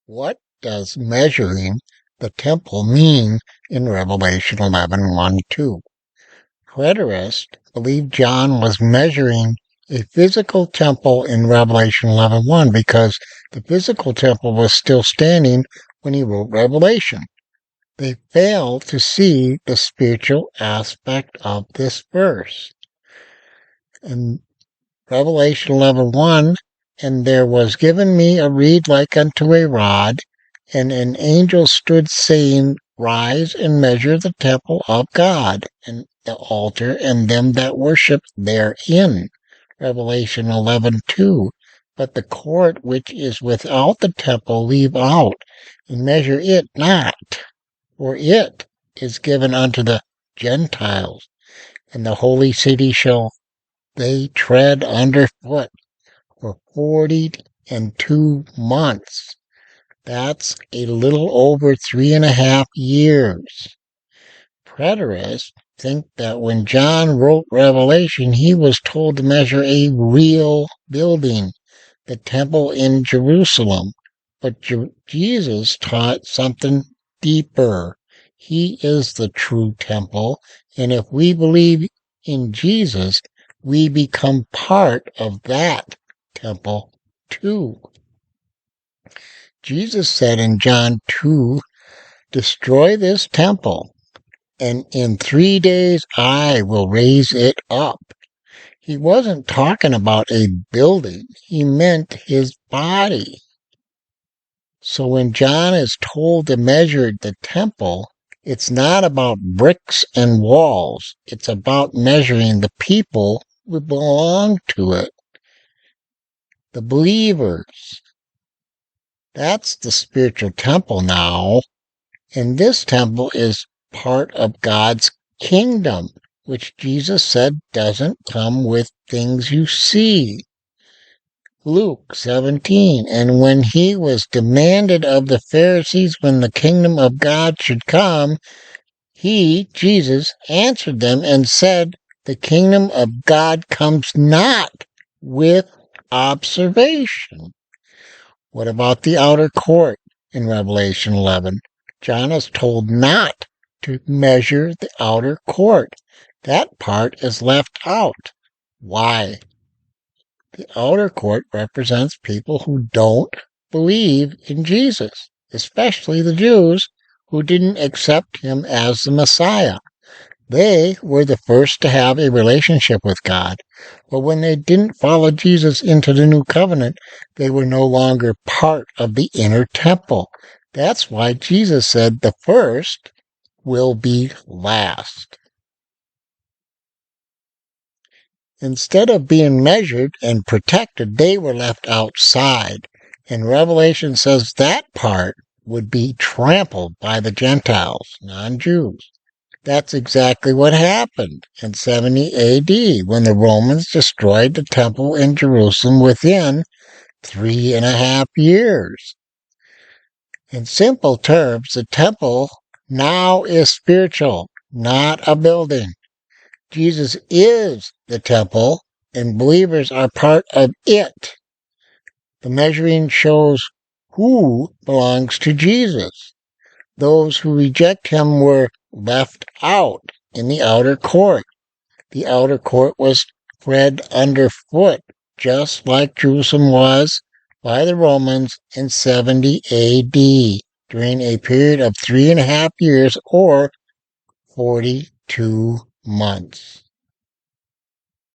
What does measuring the temple mean in Revelation 11:1-2? Preterists believe John was measuring a physical temple in Revelation 11:1 because the physical temple was still standing when he wrote Revelation. They fail to see the spiritual aspect of this verse. In Revelation 11:1, and there was given me a reed like unto a rod, and an angel stood saying, Rise and measure the temple of God, and the altar, and them that worship therein. Revelation 11:2. But the court which is without the temple leave out, and measure it not, for it is given unto the Gentiles, and the holy city shall they tread underfoot for 42 months. That's a little over 3.5 years. Preterists think that when John wrote Revelation, he was told to measure a real building, the temple in Jerusalem. But Jesus taught something deeper. He is the true temple, and if we believe in Jesus, we become part of that temple too. Jesus said in John 2, Destroy this temple, and in 3 days I will raise it up. He wasn't talking about a building. He meant his body. So when John is told to measure the temple, it's not about bricks and walls. It's about measuring the people who belong to it. The believers. That's the spiritual temple now. And this temple is part of God's kingdom, which Jesus said doesn't come with things you see. Luke 17, and when he was demanded of the Pharisees when the kingdom of God should come, he, Jesus, answered them and said, The kingdom of God comes not with observation. What about the outer court in Revelation 11? John is told not to measure the outer court. That part is left out. Why? The outer court represents people who don't believe in Jesus, especially the Jews who didn't accept him as the Messiah. They were the first to have a relationship with God, but when they didn't follow Jesus into the new covenant, they were no longer part of the inner temple. That's why Jesus said the first will be last. Instead of being measured and protected, they were left outside. And Revelation says that part would be trampled by the Gentiles, non-Jews. That's exactly what happened in 70 AD when the Romans destroyed the temple in Jerusalem within 3.5 years. In simple terms, the temple now is spiritual, not a building. Jesus is the temple, and believers are part of it. The measuring shows who belongs to Jesus. Those who reject him were left out in the outer court. The outer court was tread underfoot, just like Jerusalem was by the Romans in 70 AD, during a period of 3.5 years or 42 months.